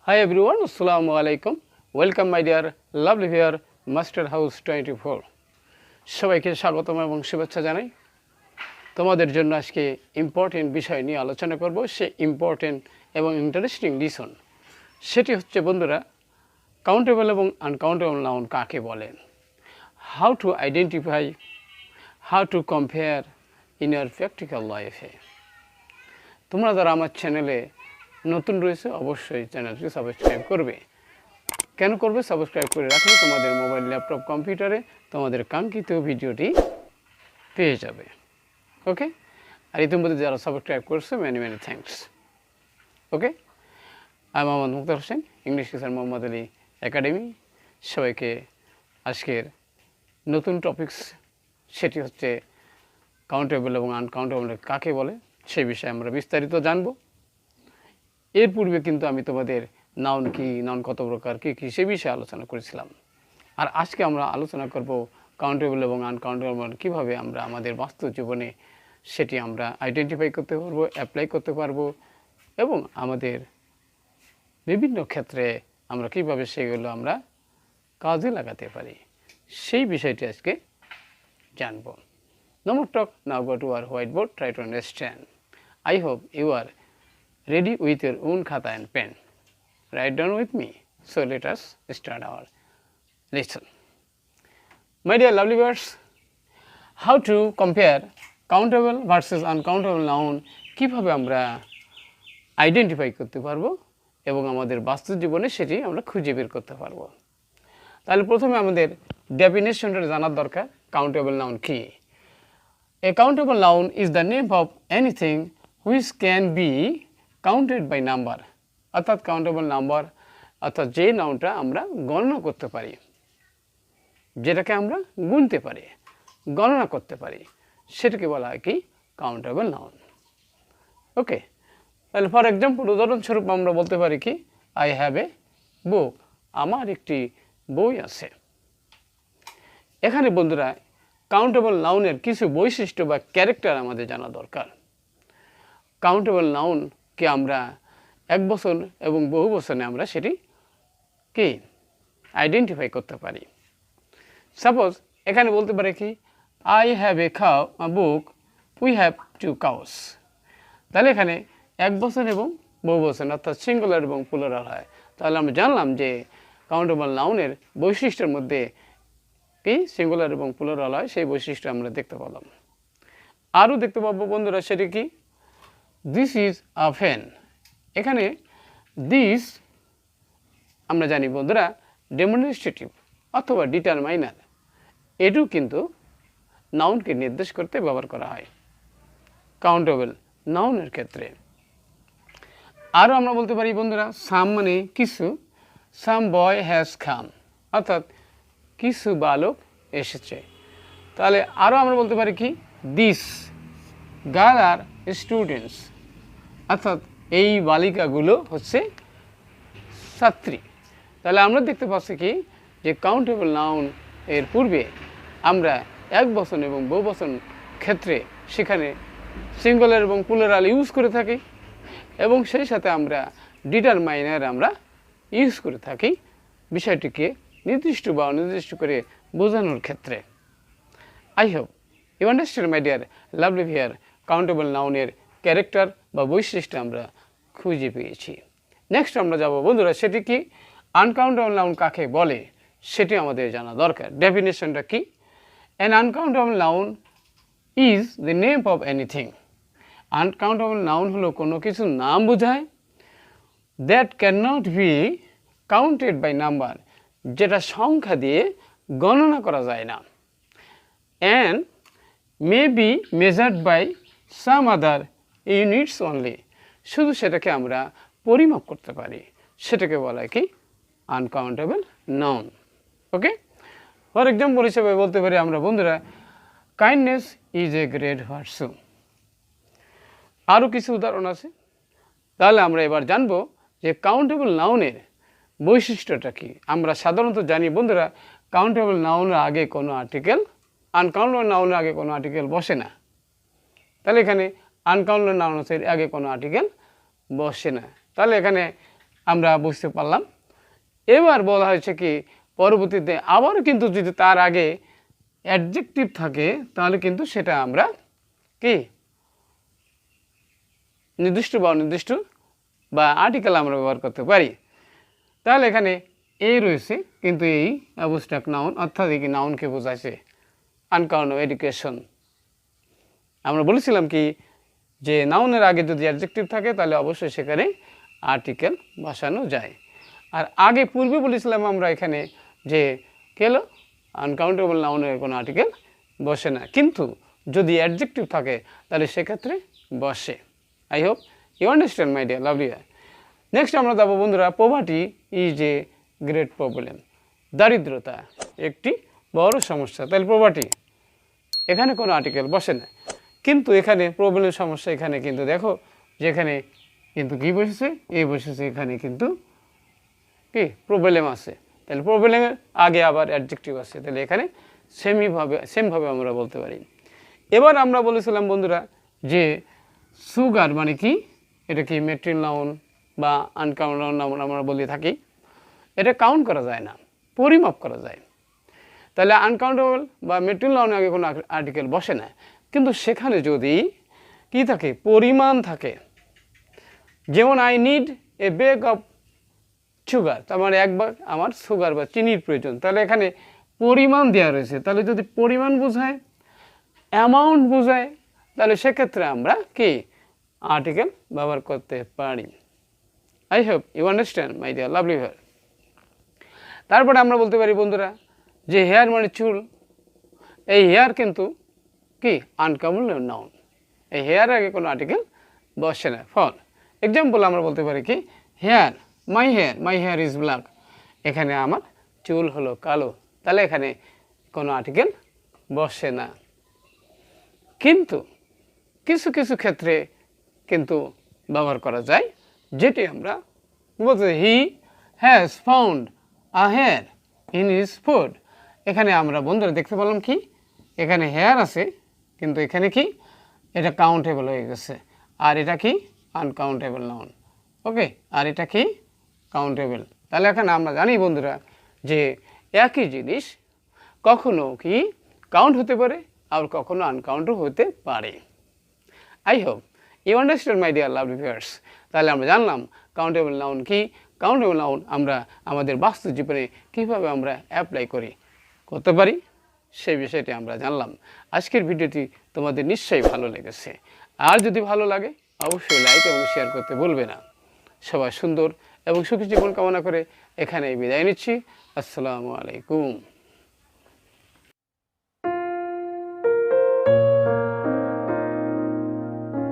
Hi everyone, Assalamu alaikum. Welcome my dear lovely here Master House 24. সবাইকে স্বাগতম এবং শুভেচ্ছা জানাই। তোমাদের জন্য আজকে ইম্পর্টেন্ট বিষয় নিয়ে আলোচনা করব। সে ইম্পর্টেন্ট এবং ইন্টারেস্টিং লিসন। সেটি হচ্ছে বন্ধুরা কাউন্টেবল এবং আনকাউন্টেবল নাউন কাকে বলেন, how to identify, how to compare in year practical লাইফে। তোমরা যারা আমার চ্যানেলে নতুন রয়েছে অবশ্যই চ্যানেলটি সাবস্ক্রাইব করবে। কেন করবে? সাবস্ক্রাইব করে রাখলে তোমাদের মোবাইল, ল্যাপটপ, কম্পিউটারে তোমাদের কাঙ্ক্ষিত ভিডিওটি পেয়ে যাবে। ওকে, আর ইতিমধ্যে যারা সাবস্ক্রাইব করছে মেনি থ্যাঙ্কস। ওকে, আমি Mohammad Muktar Hossain, English teacher Mohammad Ali academy. সবাইকে আজকের নতুন টপিকস, সেটি হচ্ছে কাউন্টেবল এবং আনকাউন্টেবল কাকে বলে, সেই বিষয়ে আমরা বিস্তারিত জানব। এর পূর্বে কিন্তু আমি তোমাদের নাউন কি, নাউন কত প্রকার, কী কী সে বিষয়ে আলোচনা করেছিলাম। আর আজকে আমরা আলোচনা করব কাউন্টেবল এবং আনকাউন্টেবল কীভাবে আমরা আমাদের বাস্তব জীবনে সেটি আমরা আইডেন্টিফাই করতে পারবো, অ্যাপ্লাই করতে পারবো এবং আমাদের বিভিন্ন ক্ষেত্রে আমরা কীভাবে সেগুলো আমরা কাজে লাগাতে পারি, সেই বিষয়টি আজকে জানব। Number talk, now go to our whiteboard, try to understand. I hope you are ready with your own khata and pen. Write down with me. So let us start our lesson. My dear lovely viewers, how to compare countable versus uncountable noun কীভাবে আমরা identify করতে পারবো এবং আমাদের বাস্তব জীবনে সেটি আমরা খুঁজে বের করতে পারবো। তাহলে প্রথমে আমাদের ডেফিনেশনটা জানার দরকার। কাউন্টেবল নাউন কি? A countable noun is the name of anything which can be counted by number. অর্থাৎ কাউন্টেবল নাম্বার অর্থাৎ যে নাউনটা আমরা গণনা করতে পারি, যেটাকে আমরা গুনতে পারি, গণনা করতে পারি, সেটাকে বলা হয় কি কাউন্টেবল নাউন। ওকে, তাহলে ফর এক্সাম্পল উদাহরণস্বরূপ আমরা বলতে পারি কি আই হ্যাভ এ বুক, আমার একটি বই আছে। এখানে বন্ধুরা কাউন্টেবল নাউনের কিছু বৈশিষ্ট্য বা ক্যারেক্টার আমাদের জানা দরকার। কাউন্টেবল নাউনকে আমরা এক বচন এবং বহু বচনে আমরা সেটি কি আইডেন্টিফাই করতে পারি। সাপোজ এখানে বলতে পারে কি I have a book, we have 2 cows। তাহলে এখানে এক বচন এবং বহু বচন অর্থাৎ সিঙ্গুলার এবং প্লুরাল হয়। তাহলে আমরা জানলাম যে কাউন্টেবল নাউনের বৈশিষ্ট্যের মধ্যে কি সিঙ্গুলার এবং প্লুরাল হয়, সেই বৈশিষ্ট্য আমরা দেখতে পেলাম। আরও দেখতে পাবো বন্ধুরা সেটি কি দিস ইজ আ ফ্যান। এখানে দিস আমরা জানি বন্ধুরা ডেমনস্ট্রেটিভ অথবা ডিটারমাইনার, এটিও কিন্তু নাউনকে নির্দেশ করতে ব্যবহার করা হয় কাউন্টেবল নাউনের ক্ষেত্রে। আরও আমরা বলতে পারি বন্ধুরা সাম মানে কিছু, সাম বয় হ্যাজ কাম অর্থাৎ কিছু বালক এসেছে। তাহলে আরও আমরা বলতে পারি কি দিস গার্ল আর স্টুডেন্টস অর্থাৎ এই বালিকাগুলো হচ্ছে ছাত্রী। তাহলে আমরা দেখতে পাচ্ছি কি যে কাউন্টেবল নাউন এর পূর্বে আমরা এক বচন এবং বহু বচন ক্ষেত্রে সেখানে সিঙ্গুলার এবং প্লুরাল ইউজ করে থাকি এবং সেই সাথে আমরা ডিটারমাইনার আমরা ইউজ করে থাকি বিষয়টিকে নির্দিষ্ট বা অনির্দিষ্ট করে বোঝানোর ক্ষেত্রে। I hope you understand my dear lovely viewer countable নাউনের ক্যারেক্টার বা বৈশিষ্ট্য আমরা খুঁজে পেয়েছি। নেক্সট আমরা যাব বন্ধুরা সেটি কি আনকাউন্টেবল নাউন কাকে বলে সেটি আমাদের জানা দরকার। ডেফিনেশনটা কি? An uncountable noun is the name of anything. Uncountable noun হলো কোনো কিছু নাম বোঝায় that can not be counted by number, যেটা সংখ্যা দিয়ে গণনা করা যায় না, and may be measured by some other units only, শুধু সেটাকে আমরা পরিমাপ করতে পারি, সেটাকে বলা হয় কি uncountable noun. Okay, for example হিসেবে বলতে পারি আমরা বন্ধুরা kindness is a great virtue. আরও কিছু উদাহরণ আছে। তাহলে আমরা এবার জানবো যে কাউন্টেবল নাউনের বৈশিষ্ট্যটা কি। আমরা সাধারণত জানি বন্ধুরা কাউন্টেবল নাউনের আগে কোনো আর্টিকেল, আনকাউন্টেবল নাউনের আগে কোনো আর্টিকেল বসে না। তাহলে এখানে আনকাউন্টেবল নাউনের আগে কোনো আর্টিকেল বসে না। তাহলে এখানে আমরা বুঝতে পারলাম। এবার বলা হয়েছে কি পরবর্তীতে আবারও কিন্তু যদি তার আগে অ্যাডজেক্টিভ থাকে তাহলে কিন্তু সেটা আমরা কি নির্দিষ্ট বা অনির্দিষ্ট বা আর্টিকেল আমরা ব্যবহার করতে পারি। তাহলে এখানে এই রয়েছে, কিন্তু এই অ্যাবস্ট্রাক্ট নাউন অর্থাৎ এই নাউনকে বোঝাচ্ছে আনকাউন্টেবল এডুকেশন। আমরা বলেছিলাম কি যে নাউনের আগে যদি অ্যাডজেক্টিভ থাকে তাহলে অবশ্যই সেখানে আর্টিকেল বসানো যায়। আর আগে পূর্বে বলেছিলাম আমরা এখানে যে কেলো আনকাউন্টেবল নাউনের কোনো আর্টিকেল বসে না, কিন্তু যদি অ্যাডজেক্টিভ থাকে তাহলে সেক্ষেত্রে বসে। I hope you understand my dear lovely. Next আমরা যাবো বন্ধুরা, poverty is a great problem. দারিদ্রতা একটি বড় সমস্যা। তাহলে পভার্টি এখানে কোনো আর্টিকেল বসে না, কিন্তু এখানে প্রবলেমের সমস্যা এখানে কিন্তু দেখো যে এখানে কিন্তু কী বসেছে, এই বসেছে, এখানে কিন্তু কি প্রবলেম আছে। তাহলে প্রবলেমের আগে আবার অ্যাডজেক্টিভ আছে, তাহলে এখানে সেমভাবে আমরা বলতে পারি। এবার আমরা বলেছিলাম বন্ধুরা যে সুগার মানে কি, এটা কি ম্যাটেরিয়াল নাউন বা আনকাউন্টেবল নাউন আমরা বলে থাকি। এটা কাউন্ট করা যায় না, পরিমাপ করা যায়। তাহলে আনকাউন্টেবল বা ম্যাটেরিয়াল নাউনের আগে কোনো আর্টিকেল বসে না, কিন্তু সেখানে যদি কি থাকে, পরিমাণ থাকে, যেমন I need a bag of sugar, তার মানে এক ভাগ আমার সুগার বা চিনির প্রয়োজন। তাহলে এখানে পরিমাণ দেওয়া রয়েছে, তাহলে যদি পরিমাণ বোঝায়, অ্যামাউন্ট বোঝায়, তাহলে সেক্ষেত্রে আমরা কি আর্টিকেল ব্যবহার করতে পারি। I hope you understand my dear lovely viewer. তারপরে আমরা বলতে পারি বন্ধুরা যে হেয়ার মানে চুল, এই হেয়ার কিন্তু কি আনকাউন্টেবল নাউন, এই হেয়ার আগে কোনো আর্টিকেল বসে না। ফর এক্সাম্পল আমরা বলতে পারি কি hair, my hair is black, এখানে আমার চুল হলো কালো, তাহলে এখানে কোনো আর্টিকেল বসে না। কিন্তু কিছু কিছু ক্ষেত্রে কিন্তু ব্যবহার করা যায়, যেটি আমরা বলতে he has found a here in his food. এখানে আমরা বন্ধুরা দেখতে পেলাম কি এখানে হেয়ার আছে, কিন্তু এখানে কি এটা কাউন্টেবল হয়ে গেছে, আর এটা কি আনকাউন্টেবল নাউন। ওকে, আর এটা কি কাউন্টেবল। তাহলে এখানে আমরা জানি বন্ধুরা যে একই জিনিস কখনো কি কাউন্ট হতে পারে আর কখনো আনকাউন্টও হতে পারে। I hope you understand my dear lovely viewers. তাহলে আমরা জানলাম কাউন্টেবল নাউন কি, কাউন্টেবল নাউন আমরা আমাদের বাস্তব জীবনে কীভাবে আমরা অ্যাপ্লাই করতে পারি সেই বিষয়টি আমরা জানলাম। আজকের ভিডিওটি তোমাদের নিশ্চয়ই ভালো লেগেছে, আর যদি ভালো লাগে অবশ্যই লাইক এবং শেয়ার করতে ভুলবে না। সবাই সুন্দর এবং সুখী জীবন কামনা করে এখানেই বিদায় নিচ্ছি। আসসালামু আলাইকুম।